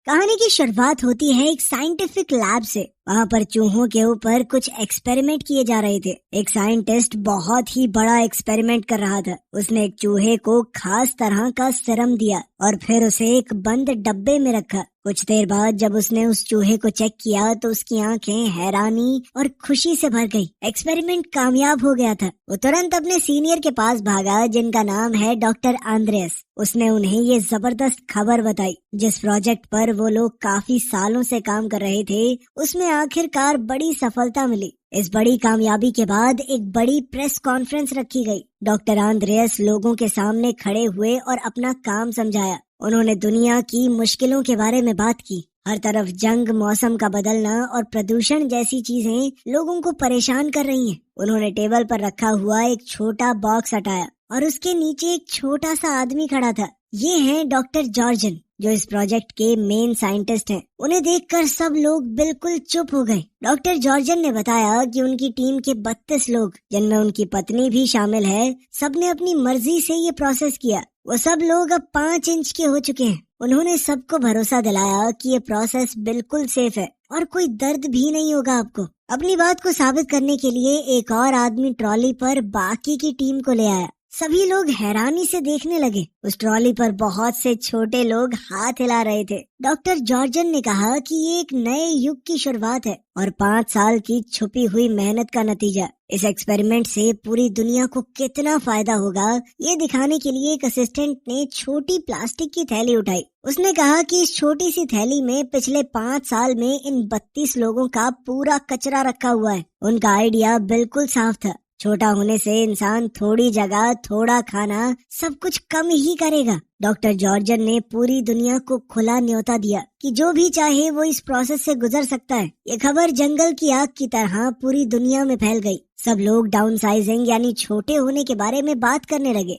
कहानी की शुरुआत होती है एक साइंटिफिक लैब से। वहाँ पर चूहों के ऊपर कुछ एक्सपेरिमेंट किए जा रहे थे। एक साइंटिस्ट बहुत ही बड़ा एक्सपेरिमेंट कर रहा था। उसने एक चूहे को खास तरह का सीरम दिया और फिर उसे एक बंद डब्बे में रखा। कुछ देर बाद जब उसने उस चूहे को चेक किया तो उसकी आंखें हैरानी और खुशी से भर गई। एक्सपेरिमेंट कामयाब हो गया था। वो तुरंत अपने सीनियर के पास भागा जिनका नाम है डॉक्टर आंद्रेस। उसने उन्हें ये जबरदस्त खबर बताई। जिस प्रोजेक्ट पर वो लोग काफी सालों से काम कर रहे थे उसमें आखिरकार बड़ी सफलता मिली। इस बड़ी कामयाबी के बाद एक बड़ी प्रेस कॉन्फ्रेंस रखी गई। डॉक्टर आंद्रेस लोगों के सामने खड़े हुए और अपना काम समझाया। उन्होंने दुनिया की मुश्किलों के बारे में बात की। हर तरफ जंग, मौसम का बदलना और प्रदूषण जैसी चीजें लोगों को परेशान कर रही हैं। उन्होंने टेबल पर रखा हुआ एक छोटा बॉक्स हटाया और उसके नीचे एक छोटा सा आदमी खड़ा था। ये हैं डॉक्टर जॉर्जन, जो इस प्रोजेक्ट के मेन साइंटिस्ट हैं। उन्हें देखकर सब लोग बिल्कुल चुप हो गए। डॉक्टर जॉर्जन ने बताया कि उनकी टीम के 32 लोग, जिनमें उनकी पत्नी भी शामिल है, सबने अपनी मर्जी से ये प्रोसेस किया। वो सब लोग अब 5 इंच के हो चुके हैं। उन्होंने सबको भरोसा दिलाया कि ये प्रोसेस बिल्कुल सेफ है और कोई दर्द भी नहीं होगा आपको। अपनी बात को साबित करने के लिए एक और आदमी ट्रॉली पर बाकी की टीम को ले आया। सभी लोग हैरानी से देखने लगे। उस ट्रॉली पर बहुत से छोटे लोग हाथ हिला रहे थे। डॉक्टर जॉर्जन ने कहा कि ये एक नए युग की शुरुआत है और 5 साल की छुपी हुई मेहनत का नतीजा। इस एक्सपेरिमेंट से पूरी दुनिया को कितना फायदा होगा, ये दिखाने के लिए एक असिस्टेंट ने छोटी प्लास्टिक की थैली उठाई। उसने कहा कि इस छोटी सी थैली में पिछले 5 साल में इन 32 लोगों का पूरा कचरा रखा हुआ है। उनका आइडिया बिल्कुल साफ था। छोटा होने से इंसान थोड़ी जगह, थोड़ा खाना, सब कुछ कम ही करेगा। डॉक्टर जॉर्जन ने पूरी दुनिया को खुला न्योता दिया कि जो भी चाहे वो इस प्रोसेस से गुजर सकता है। ये खबर जंगल की आग की तरह पूरी दुनिया में फैल गई। सब लोग डाउनसाइजिंग यानी छोटे होने के बारे में बात करने लगे।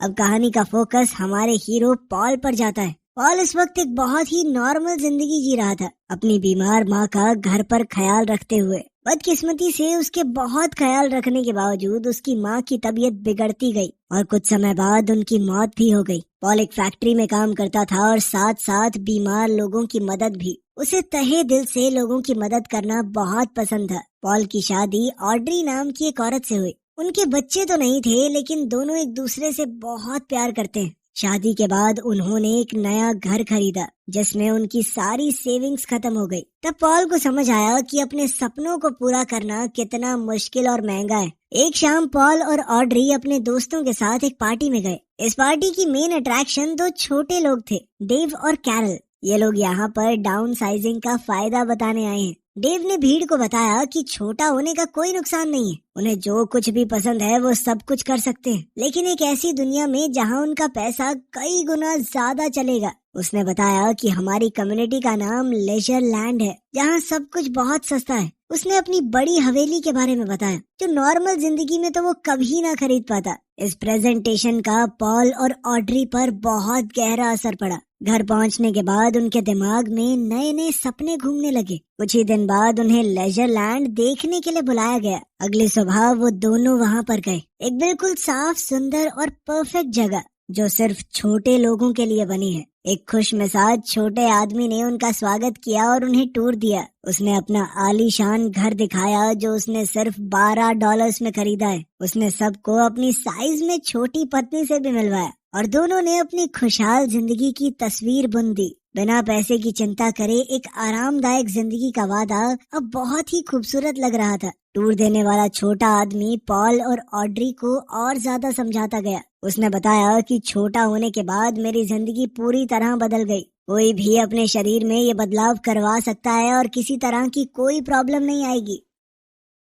अब कहानी का फोकस हमारे हीरो पॉल पर जाता है। पॉल इस वक्त एक बहुत ही नॉर्मल जिंदगी जी रहा था, अपनी बीमार माँ का घर पर ख्याल रखते हुए। बदकिस्मती से उसके बहुत ख्याल रखने के बावजूद उसकी माँ की तबीयत बिगड़ती गई और कुछ समय बाद उनकी मौत भी हो गई। पॉल एक फैक्ट्री में काम करता था और साथ साथ बीमार लोगों की मदद भी। उसे तहे दिल से लोगों की मदद करना बहुत पसंद था। पॉल की शादी ऑड्री नाम की एक औरत से हुई। उनके बच्चे तो नहीं थे, लेकिन दोनों एक दूसरे से बहुत प्यार करते हैं। शादी के बाद उन्होंने एक नया घर खरीदा जिसमें उनकी सारी सेविंग्स खत्म हो गई। तब पॉल को समझ आया कि अपने सपनों को पूरा करना कितना मुश्किल और महंगा है। एक शाम पॉल और ऑड्री अपने दोस्तों के साथ एक पार्टी में गए। इस पार्टी की मेन अट्रैक्शन 2 छोटे लोग थे, डेव और कैरल। ये लोग यहाँ पर डाउन साइजिंग का फायदा बताने आए हैं। डेव ने भीड़ को बताया कि छोटा होने का कोई नुकसान नहीं है। उन्हें जो कुछ भी पसंद है वो सब कुछ कर सकते हैं, लेकिन एक ऐसी दुनिया में जहाँ उनका पैसा कई गुना ज्यादा चलेगा। उसने बताया कि हमारी कम्युनिटी का नाम लेजर लैंड है, जहाँ सब कुछ बहुत सस्ता है। उसने अपनी बड़ी हवेली के बारे में बताया, जो नॉर्मल जिंदगी में तो वो कभी ना खरीद पाता। इस प्रेजेंटेशन का पॉल और ऑड्री पर बहुत गहरा असर पड़ा। घर पहुंचने के बाद उनके दिमाग में नए नए सपने घूमने लगे। कुछ ही दिन बाद उन्हें लेजर लैंड देखने के लिए बुलाया गया। अगली सुबह वो दोनों वहां पर गए। एक बिल्कुल साफ, सुंदर और परफेक्ट जगह जो सिर्फ छोटे लोगों के लिए बनी है। एक खुश मिजाज छोटे आदमी ने उनका स्वागत किया और उन्हें टूर दिया। उसने अपना आलीशान घर दिखाया जो उसने सिर्फ $12 में खरीदा है। उसने सबको अपनी साइज में छोटी पत्नी से भी मिलवाया और दोनों ने अपनी खुशहाल जिंदगी की तस्वीर बुन दी। बिना पैसे की चिंता करे एक आरामदायक जिंदगी का वादा अब बहुत ही खूबसूरत लग रहा था। टूर देने वाला छोटा आदमी पॉल और ऑड्री को और ज्यादा समझाता गया। उसने बताया कि छोटा होने के बाद मेरी जिंदगी पूरी तरह बदल गई। कोई भी अपने शरीर में ये बदलाव करवा सकता है और किसी तरह की कोई प्रॉब्लम नहीं आएगी।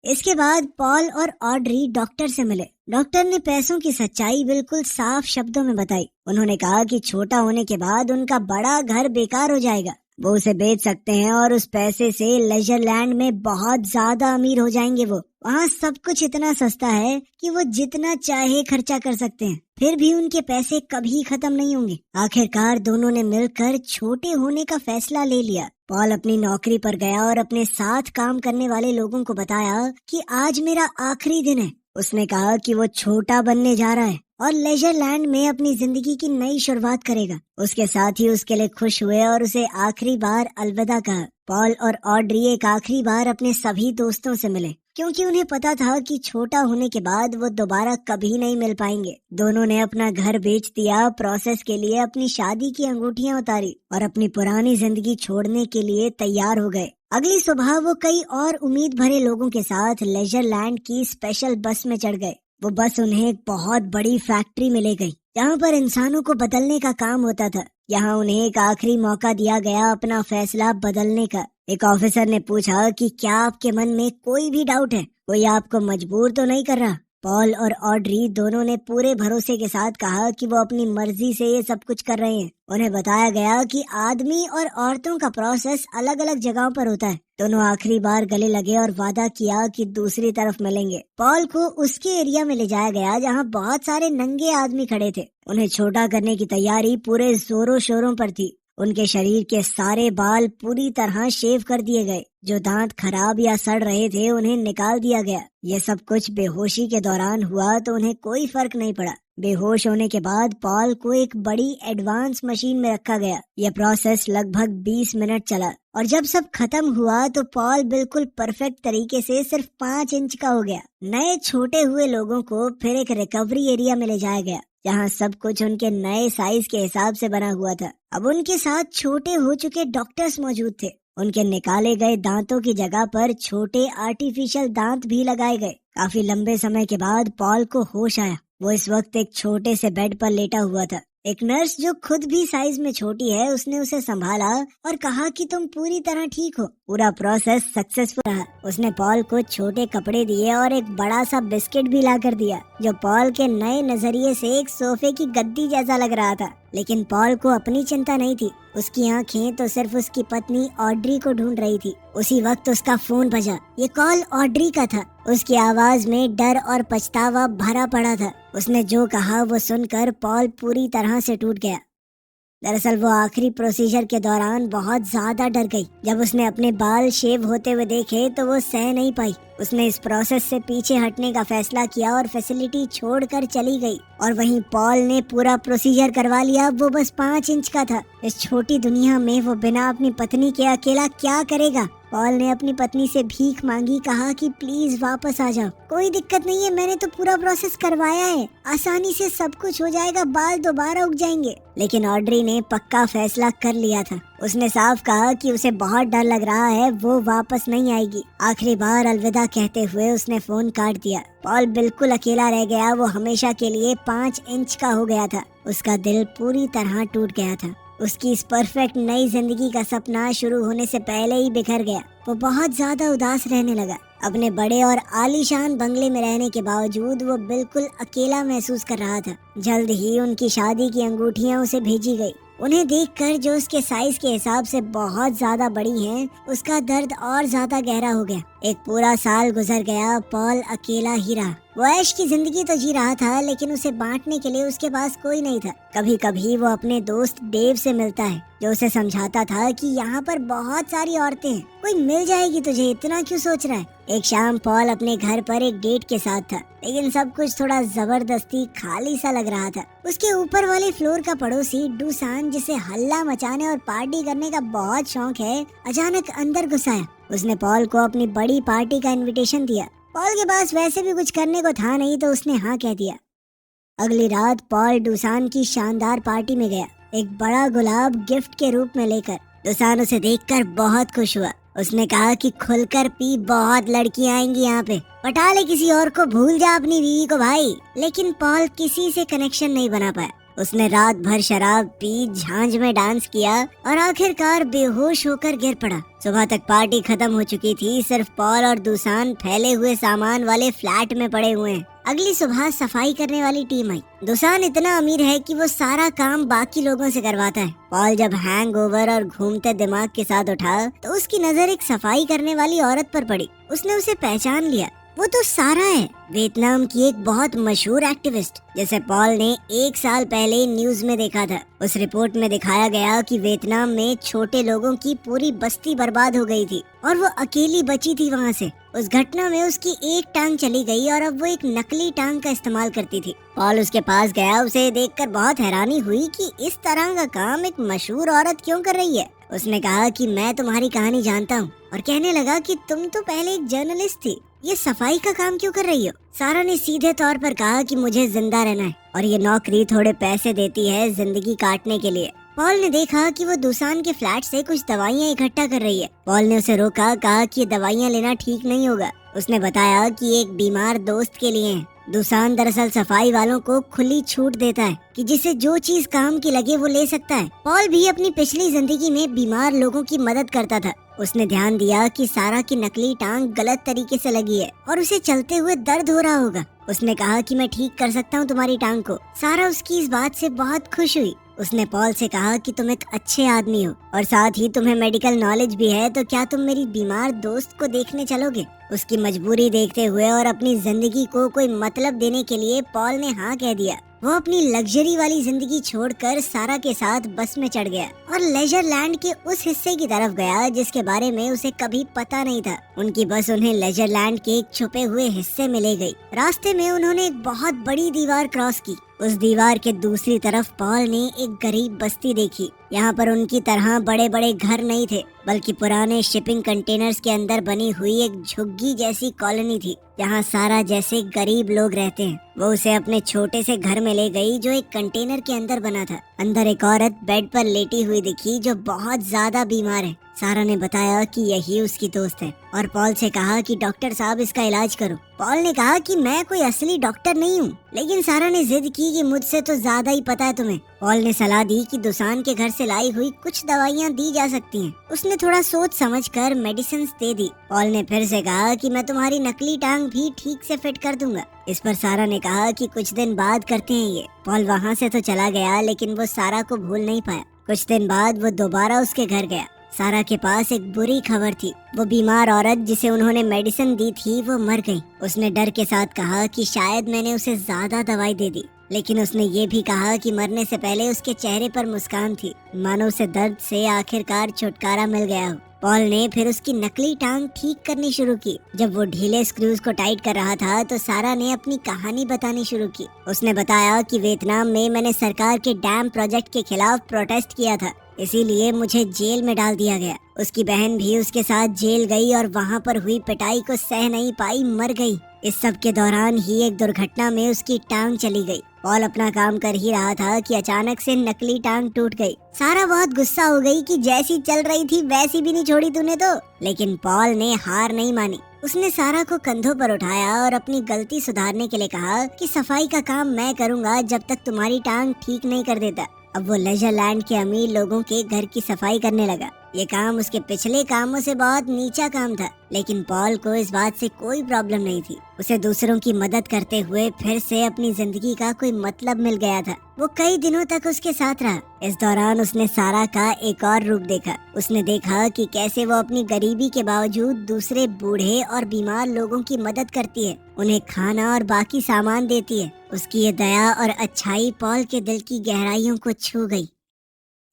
इसके बाद पॉल और ऑड्री डॉक्टर से मिले। डॉक्टर ने पैसों की सच्चाई बिल्कुल साफ शब्दों में बताई। उन्होंने कहा कि छोटा होने के बाद उनका बड़ा घर बेकार हो जाएगा। वो उसे बेच सकते हैं और उस पैसे से लेजर लैंड में बहुत ज्यादा अमीर हो जाएंगे। वो वहाँ सब कुछ इतना सस्ता है कि वो जितना चाहे खर्चा कर सकते हैं, फिर भी उनके पैसे कभी खत्म नहीं होंगे। आखिरकार दोनों ने मिलकर छोटे होने का फैसला ले लिया। पॉल अपनी नौकरी पर गया और अपने साथ काम करने वाले लोगों को बताया कि आज मेरा आखिरी दिन है। उसने कहा कि वो छोटा बनने जा रहा है और लेजरलैंड में अपनी जिंदगी की नई शुरुआत करेगा। उसके साथ ही उसके लिए खुश हुए और उसे आखिरी बार अलविदा कहा। पॉल और ऑड्री एक आखिरी बार अपने सभी दोस्तों से मिले, क्योंकि उन्हें पता था कि छोटा होने के बाद वो दोबारा कभी नहीं मिल पाएंगे। दोनों ने अपना घर बेच दिया, प्रोसेस के लिए अपनी शादी की अंगूठियां उतारी और अपनी पुरानी जिंदगी छोड़ने के लिए तैयार हो गए। अगली सुबह वो कई और उम्मीद भरे लोगों के साथ लेजरलैंड की स्पेशल बस में चढ़ गए। वो बस उन्हें एक बहुत बड़ी फैक्ट्री में ले गई, जहाँ पर इंसानों को बदलने का काम होता था। यहाँ उन्हें एक आखिरी मौका दिया गया अपना फैसला बदलने का। एक ऑफिसर ने पूछा कि क्या आपके मन में कोई भी डाउट है? कोई आपको मजबूर तो नहीं कर रहा? पॉल और ऑड्री दोनों ने पूरे भरोसे के साथ कहा कि वो अपनी मर्जी से ये सब कुछ कर रहे हैं। उन्हें बताया गया कि आदमी और औरतों का प्रोसेस अलग अलग जगहों पर होता है। दोनों आखिरी बार गले लगे और वादा किया कि दूसरी तरफ मिलेंगे। पॉल को उसके एरिया में ले जाया गया जहाँ बहुत सारे नंगे आदमी खड़े थे। उन्हें छोटा करने की तैयारी पूरे जोरों शोरों पर थी। उनके शरीर के सारे बाल पूरी तरह शेव कर दिए गए। जो दांत खराब या सड़ रहे थे उन्हें निकाल दिया गया। ये सब कुछ बेहोशी के दौरान हुआ तो उन्हें कोई फर्क नहीं पड़ा। बेहोश होने के बाद पॉल को एक बड़ी एडवांस मशीन में रखा गया। यह प्रोसेस लगभग 20 मिनट चला और जब सब खत्म हुआ तो पॉल बिल्कुल परफेक्ट तरीके से सिर्फ 5 इंच का हो गया। नए छोटे हुए लोगों को फिर एक रिकवरी एरिया में ले जाया गया, जहाँ सब कुछ उनके नए साइज के हिसाब से बना हुआ था। अब उनके साथ छोटे हो चुके डॉक्टर्स मौजूद थे। उनके निकाले गए दांतों की जगह पर छोटे आर्टिफिशियल दांत भी लगाए गए। काफी लंबे समय के बाद पॉल को होश आया। वो इस वक्त एक छोटे से बेड पर लेटा हुआ था। एक नर्स जो खुद भी साइज में छोटी है, उसने उसे संभाला और कहा कि तुम पूरी तरह ठीक हो। पूरा प्रोसेस सक्सेसफुल रहा। उसने पॉल को छोटे कपड़े दिए और एक बड़ा सा बिस्किट भी ला कर दिया, जो पॉल के नए नजरिए से एक सोफे की गद्दी जैसा लग रहा था। लेकिन पॉल को अपनी चिंता नहीं थी। उसकी आंखें तो सिर्फ उसकी पत्नी ऑड्री को ढूंढ रही थी। उसी वक्त उसका फोन बजा। ये कॉल ऑड्री का था। उसकी आवाज में डर और पछतावा भरा पड़ा था। उसने जो कहा वो सुनकर पॉल पूरी तरह से टूट गया। दरअसल वो आखिरी प्रोसीजर के दौरान बहुत ज्यादा डर गई। जब उसने अपने बाल शेव होते हुए देखे तो वो सह नहीं पाई। उसने इस प्रोसेस से पीछे हटने का फैसला किया और फैसिलिटी छोड़कर चली गई। और वहीं पॉल ने पूरा प्रोसीजर करवा लिया। वो बस 5 इंच का था। इस छोटी दुनिया में वो बिना अपनी पत्नी के अकेला क्या करेगा? पॉल ने अपनी पत्नी से भीख मांगी, कहा कि प्लीज वापस आ जाओ। कोई दिक्कत नहीं है, मैंने तो पूरा प्रोसेस करवाया है, आसानी से सब कुछ हो जाएगा, बाल दोबारा उग जाएंगे। लेकिन ऑड्री ने पक्का फैसला कर लिया था। उसने साफ कहा कि उसे बहुत डर लग रहा है, वो वापस नहीं आएगी। आखिरी बार अलविदा कहते हुए उसने फोन काट दिया। पॉल बिल्कुल अकेला रह गया। वो हमेशा के लिए 5 इंच का हो गया था। उसका दिल पूरी तरह टूट गया था। उसकी इस परफेक्ट नई जिंदगी का सपना शुरू होने से पहले ही बिखर गया। वो बहुत ज्यादा उदास रहने लगा। अपने बड़े और आलीशान बंगले में रहने के बावजूद वो बिल्कुल अकेला महसूस कर रहा था। जल्द ही उनकी शादी की अंगूठियां उसे भेजी गई। उन्हें देखकर, जो उसके साइज के हिसाब से बहुत ज्यादा बड़ी हैं, उसका दर्द और ज्यादा गहरा हो गया। एक पूरा साल गुजर गया। पॉल अकेला ही रहा। वो ऐश की जिंदगी तो जी रहा था, लेकिन उसे बांटने के लिए उसके पास कोई नहीं था। कभी कभी वो अपने दोस्त डेव से मिलता है, जो उसे समझाता था कि यहाँ पर बहुत सारी औरतें हैं, कोई मिल जाएगी तुझे, इतना क्यों सोच रहा है। एक शाम पॉल अपने घर पर एक डेट के साथ था, लेकिन सब कुछ थोड़ा जबरदस्ती खाली सा लग रहा था। उसके ऊपर वाले फ्लोर का पड़ोसी डूसान, जिसे हल्ला मचाने और पार्टी करने का बहुत शौक है, अचानक अंदर घुस आया। उसने पॉल को अपनी बड़ी पार्टी का इनविटेशन दिया। पॉल के पास वैसे भी कुछ करने को था नहीं, तो उसने हाँ कह दिया। अगली रात पॉल डूसान की शानदार पार्टी में गया, एक बड़ा गुलाब गिफ्ट के रूप में लेकर। डूसान उसे देखकर बहुत खुश हुआ। उसने कहा कि खुलकर पी, बहुत लड़कियां आएंगी यहाँ पे, पटा ले किसी और को, भूल जा अपनी बीवी को भाई। लेकिन पॉल किसी से कनेक्शन नहीं बना पाया। उसने रात भर शराब पी, झांझ में डांस किया और आखिरकार बेहोश होकर गिर पड़ा। सुबह तक पार्टी खत्म हो चुकी थी। सिर्फ पॉल और डूसान फैले हुए सामान वाले फ्लैट में पड़े हुए हैं। अगली सुबह सफाई करने वाली टीम आई। डूसान इतना अमीर है कि वो सारा काम बाकी लोगों से करवाता है। पॉल जब हैंगओवर और घूमते दिमाग के साथ उठा तो उसकी नजर एक सफाई करने वाली औरत पर पड़ी। उसने उसे पहचान लिया। वो तो सारा है, वियतनाम की एक बहुत मशहूर एक्टिविस्ट, जिसे पॉल ने 1 साल पहले न्यूज में देखा था। उस रिपोर्ट में दिखाया गया कि वियतनाम में छोटे लोगों की पूरी बस्ती बर्बाद हो गई थी और वो अकेली बची थी वहाँ से। उस घटना में उसकी एक टांग चली गई और अब वो एक नकली टांग का इस्तेमाल करती थी। पॉल उसके पास गया। उसे देखकर बहुत हैरानी हुई कि इस तरह का काम एक मशहूर औरत क्यों कर रही है। उसने कहा कि मैं तुम्हारी कहानी जानता हूँ, और कहने लगा कि तुम तो पहले एक जर्नलिस्ट थी, ये सफाई का काम क्यों कर रही हो। सारा ने सीधे तौर पर कहा कि मुझे जिंदा रहना है और ये नौकरी थोड़े पैसे देती है जिंदगी काटने के लिए। पॉल ने देखा कि वो दुसान के फ्लैट से कुछ दवाइयाँ इकट्ठा कर रही है। पॉल ने उसे रोका, कहा कि ये दवाइयाँ लेना ठीक नहीं होगा। उसने बताया कि एक बीमार दोस्त के लिए है। दुसान दरअसल सफाई वालों को खुली छूट देता है कि जिसे जो चीज काम की लगे वो ले सकता है। पॉल भी अपनी पिछली जिंदगी में बीमार लोगों की मदद करता था। उसने ध्यान दिया कि सारा की नकली टांग गलत तरीके से लगी है और उसे चलते हुए दर्द हो रहा होगा। उसने कहा कि मैं ठीक कर सकता हूँ तुम्हारी टांग को। सारा उसकी इस बात से बहुत खुश हुई। उसने पॉल से कहा कि तुम एक अच्छे आदमी हो और साथ ही तुम्हें मेडिकल नॉलेज भी है, तो क्या तुम मेरी बीमार दोस्त को देखने चलोगे। उसकी मजबूरी देखते हुए और अपनी जिंदगी को कोई मतलब देने के लिए पॉल ने हाँ कह दिया। वो अपनी लग्जरी वाली जिंदगी छोड़कर सारा के साथ बस में चढ़ गया और लेजर लैंड के उस हिस्से की तरफ गया जिसके बारे में उसे कभी पता नहीं था। उनकी बस उन्हें लेजर लैंड के एक छुपे हुए हिस्से में ले गई। रास्ते में उन्होंने एक बहुत बड़ी दीवार क्रॉस की। उस दीवार के दूसरी तरफ पॉल ने एक गरीब बस्ती देखी। यहाँ पर उनकी तरह बड़े बड़े घर नहीं थे, बल्कि पुराने शिपिंग कंटेनर्स के अंदर बनी हुई एक झुग्गी जैसी कॉलोनी थी, जहाँ सारा जैसे गरीब लोग रहते हैं। वो उसे अपने छोटे से घर में ले गई जो एक कंटेनर के अंदर बना था। अंदर एक औरत बेड पर लेटी हुई दिखी जो बहुत ज्यादा बीमार है। सारा ने बताया कि यही उसकी दोस्त है और पॉल से कहा कि डॉक्टर साहब इसका इलाज करो। पॉल ने कहा कि मैं कोई असली डॉक्टर नहीं हूँ, लेकिन सारा ने जिद की कि मुझसे तो ज्यादा ही पता है तुम्हें। पॉल ने सलाह दी कि दुसान के घर से लाई हुई कुछ दवाइयाँ दी जा सकती हैं। उसने थोड़ा सोच समझकर मेडिसिन दे दी। पॉल ने फिर से कहा कि मैं तुम्हारी नकली टांग भी ठीक से फिट कर दूंगा। इस पर सारा ने कहा कि कुछ दिन बाद करते हैं ये। पॉल वहाँ से तो चला गया, लेकिन वो सारा को भूल नहीं पाया। कुछ दिन बाद वो दोबारा उसके घर गया। सारा के पास एक बुरी खबर थी। वो बीमार औरत जिसे उन्होंने मेडिसिन दी थी वो मर गई। उसने डर के साथ कहा कि शायद मैंने उसे ज्यादा दवाई दे दी, लेकिन उसने ये भी कहा कि मरने से पहले उसके चेहरे पर मुस्कान थी, मानो उसे दर्द से आखिरकार छुटकारा मिल गया हो। पॉल ने फिर उसकी नकली टांग ठीक करनी शुरू की। जब वो ढीले स्क्रूज को टाइट कर रहा था तो सारा ने अपनी कहानी बतानी शुरू की। उसने बताया कि वियतनाम में मैंने सरकार के डैम प्रोजेक्ट के खिलाफ प्रोटेस्ट किया था, इसीलिए मुझे जेल में डाल दिया गया। उसकी बहन भी उसके साथ जेल गई और वहाँ पर हुई पिटाई को सह नहीं पाई, मर गई। इस सब के दौरान ही एक दुर्घटना में उसकी टांग चली गई। पॉल अपना काम कर ही रहा था कि अचानक से नकली टांग टूट गई। सारा बहुत गुस्सा हो गई कि जैसी चल रही थी वैसी भी नहीं छोड़ी तूने तो। लेकिन पॉल ने हार नहीं मानी। उसने सारा को कंधों पर उठाया और अपनी गलती सुधारने के लिए कहा कि सफाई का काम मैं करूँगा जब तक तुम्हारी टांग ठीक नहीं कर देता। अब वो लेजर लैंड के अमीर लोगों के घर की सफाई करने लगा। ये काम उसके पिछले कामों से बहुत नीचा काम था, लेकिन पॉल को इस बात से कोई प्रॉब्लम नहीं थी। उसे दूसरों की मदद करते हुए फिर से अपनी जिंदगी का कोई मतलब मिल गया था। वो कई दिनों तक उसके साथ रहा। इस दौरान उसने सारा का एक और रूप देखा। उसने देखा कि कैसे वो अपनी गरीबी के बावजूद दूसरे बूढ़े और बीमार लोगों की मदद करती है, उन्हें खाना और बाकी सामान देती है। उसकी ये दया और अच्छाई पॉल के दिल की गहराइयों को छू गई।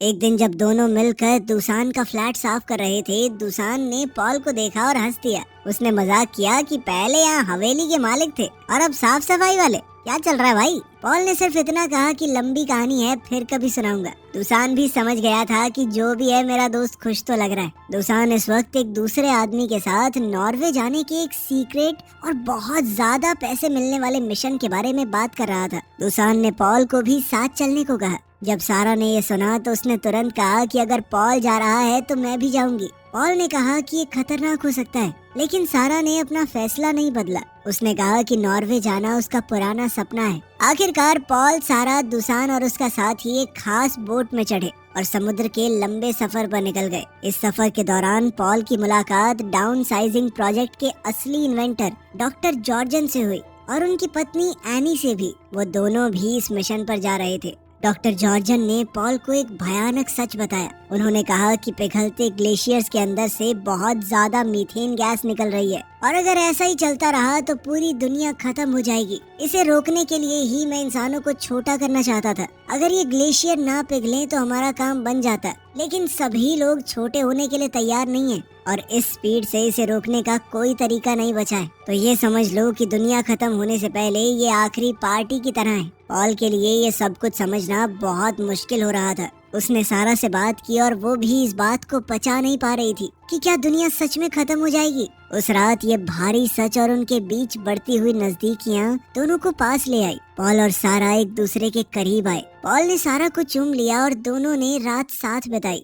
एक दिन जब दोनों मिलकर दुसान का फ्लैट साफ कर रहे थे, दुसान ने पॉल को देखा और हंस दिया। उसने मजाक किया कि पहले यहाँ हवेली के मालिक थे और अब साफ सफाई वाले, क्या चल रहा है भाई। पॉल ने सिर्फ इतना कहा कि लंबी कहानी है, फिर कभी सुनाऊंगा। दुसान भी समझ गया था कि जो भी है मेरा दोस्त खुश तो लग रहा है। दुसान इस वक्त एक दूसरे आदमी के साथ नॉर्वे जाने के एक सीक्रेट और बहुत ज्यादा पैसे मिलने वाले मिशन के बारे में बात कर रहा था। दुसान ने पॉल को भी साथ चलने को कहा। जब सारा ने ये सुना तो उसने तुरंत कहा कि अगर पॉल जा रहा है तो मैं भी जाऊंगी। पॉल ने कहा कि ये खतरनाक हो सकता है, लेकिन सारा ने अपना फैसला नहीं बदला। उसने कहा कि नॉर्वे जाना उसका पुराना सपना है। आखिरकार पॉल, सारा, दुसान और उसका साथी एक खास बोट में चढ़े और समुद्र के लंबे सफर पर निकल गए। इस सफर के दौरान पॉल की मुलाकात डाउन साइजिंग प्रोजेक्ट के असली इन्वेंटर डॉक्टर जॉर्जन से हुई और उनकी पत्नी एनी से भी। वो दोनों भी इस मिशन पर जा रहे थे। डॉक्टर जॉर्जन ने पॉल को एक भयानक सच बताया। उन्होंने कहा कि पिघलते ग्लेशियर्स के अंदर से बहुत ज्यादा मीथेन गैस निकल रही है और अगर ऐसा ही चलता रहा तो पूरी दुनिया खत्म हो जाएगी। इसे रोकने के लिए ही मैं इंसानों को छोटा करना चाहता था। अगर ये ग्लेशियर ना पिघले तो हमारा काम बन जाता, लेकिन सभी लोग छोटे होने के लिए तैयार नहीं है और इस स्पीड से इसे रोकने का कोई तरीका नहीं बचा है। तो ये समझ लो कि दुनिया खत्म होने से पहले ये आखिरी पार्टी की तरह है। पॉल के लिए ये सब कुछ समझना बहुत मुश्किल हो रहा था। उसने सारा से बात की और वो भी इस बात को पचा नहीं पा रही थी कि क्या दुनिया सच में खत्म हो जाएगी। उस रात ये भारी सच और उनके बीच बढ़ती हुई नजदीकियां दोनों को पास ले आई। पॉल और सारा एक दूसरे के करीब आए। पॉल ने सारा को चूम लिया और दोनों ने रात साथ बिताई।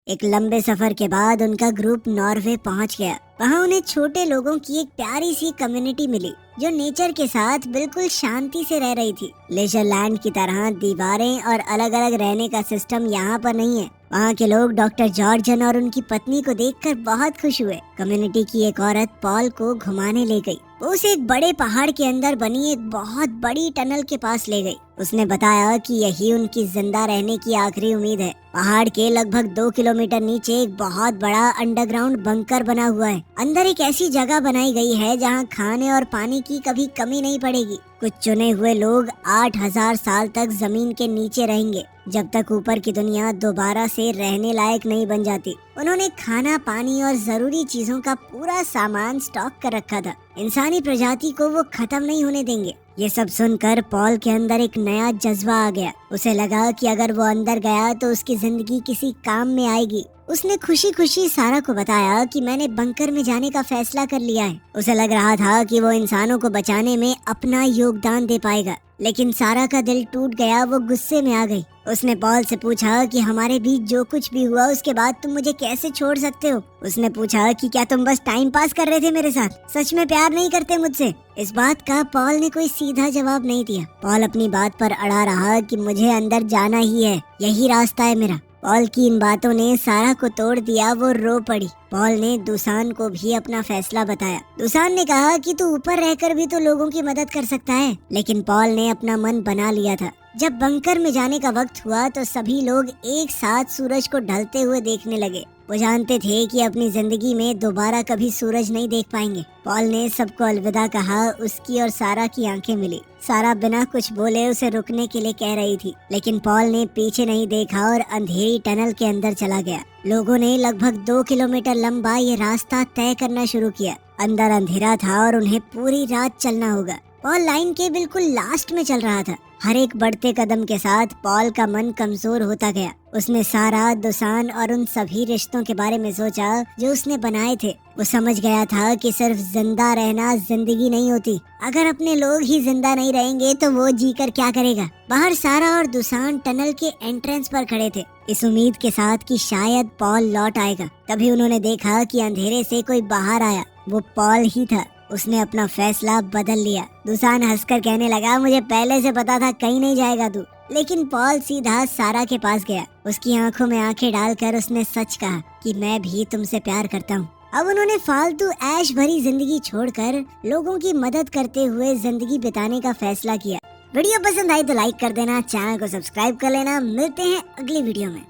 एक लंबे सफर के बाद उनका ग्रुप नॉर्वे पहुंच गया। वहां उन्हें छोटे लोगों की एक प्यारी सी कम्युनिटी मिली जो नेचर के साथ बिल्कुल शांति से रह रही थी। लेजरलैंड की तरह दीवारें और अलग अलग रहने का सिस्टम यहाँ पर नहीं है। वहाँ के लोग डॉक्टर जॉर्जन और उनकी पत्नी को देखकर बहुत खुश हुए। कम्युनिटी की एक औरत पॉल को घुमाने ले गई। वो उसे एक बड़े पहाड़ के अंदर बनी एक बहुत बड़ी टनल के पास ले गई। उसने बताया कि यही उनकी जिंदा रहने की आखिरी उम्मीद है। पहाड़ के लगभग 2 किलोमीटर नीचे एक बहुत बड़ा अंडरग्राउंड बंकर बना हुआ है। अंदर एक ऐसी जगह बनाई गई है जहाँ खाने और पानी की कभी कमी नहीं पड़ेगी। कुछ चुने हुए लोग 8000 साल तक जमीन के नीचे रहेंगे, जब तक ऊपर की दुनिया दोबारा से रहने लायक नहीं बन जाती। उन्होंने खाना, पानी और जरूरी चीजों का पूरा सामान स्टॉक कर रखा था। इंसानी प्रजाति को वो खत्म नहीं होने देंगे। ये सब सुनकर पॉल के अंदर एक नया जज्बा आ गया। उसे लगा कि अगर वो अंदर गया तो उसकी जिंदगी किसी काम में आएगी। उसने खुशी खुशी सारा को बताया कि मैंने बंकर में जाने का फैसला कर लिया है। उसे लग रहा था कि वो इंसानों को बचाने में अपना योगदान दे पाएगा, लेकिन सारा का दिल टूट गया। वो गुस्से में आ गई। उसने पॉल से पूछा कि हमारे बीच जो कुछ भी हुआ उसके बाद तुम मुझे कैसे छोड़ सकते हो। उसने पूछा कि क्या तुम बस टाइम पास कर रहे थे मेरे साथ, सच में प्यार नहीं करते मुझसे। इस बात का पॉल ने कोई सीधा जवाब नहीं दिया। पॉल अपनी बात पर अड़ा रहा कि मुझे अंदर जाना ही है, यही रास्ता है मेरा। पॉल की इन बातों ने सारा को तोड़ दिया। वो रो पड़ी। पॉल ने दुसान को भी अपना फैसला बताया। दुसान ने कहा कि तू ऊपर रहकर भी तो लोगों की मदद कर सकता है, लेकिन पॉल ने अपना मन बना लिया था। जब बंकर में जाने का वक्त हुआ तो सभी लोग एक साथ सूरज को ढलते हुए देखने लगे। वो जानते थे कि अपनी जिंदगी में दोबारा कभी सूरज नहीं देख पाएंगे। पॉल ने सबको अलविदा कहा। उसकी और सारा की आंखें मिली। सारा बिना कुछ बोले उसे रुकने के लिए कह रही थी, लेकिन पॉल ने पीछे नहीं देखा और अंधेरी टनल के अंदर चला गया। लोगों ने लगभग 2 किलोमीटर लंबा ये रास्ता तय करना शुरू किया। अंदर अंधेरा था और उन्हें पूरी रात चलना होगा। पॉल लाइन के बिल्कुल लास्ट में चल रहा था। हर एक बढ़ते कदम के साथ पॉल का मन कमजोर होता गया। उसने सारा, दुसान और उन सभी रिश्तों के बारे में सोचा जो उसने बनाए थे। वो समझ गया था कि सिर्फ जिंदा रहना जिंदगी नहीं होती। अगर अपने लोग ही जिंदा नहीं रहेंगे तो वो जीकर क्या करेगा। बाहर सारा और दुसान टनल के एंट्रेंस पर खड़े थे, इस उम्मीद के साथ कि शायद पॉल लौट आएगा। तभी उन्होंने देखा कि अंधेरे से कोई बाहर आया। वो पॉल ही था। उसने अपना फैसला बदल लिया। दुसान हंसकर कहने लगा, मुझे पहले से पता था कहीं नहीं जाएगा तू। लेकिन पॉल सीधा सारा के पास गया। उसकी आंखों में आंखें डालकर उसने सच कहा कि मैं भी तुमसे प्यार करता हूँ। अब उन्होंने फालतू ऐश भरी जिंदगी छोड़कर लोगों की मदद करते हुए जिंदगी बिताने का फैसला किया। वीडियो पसंद आई तो लाइक कर देना, चैनल को सब्सक्राइब कर लेना। मिलते हैं अगली वीडियो में।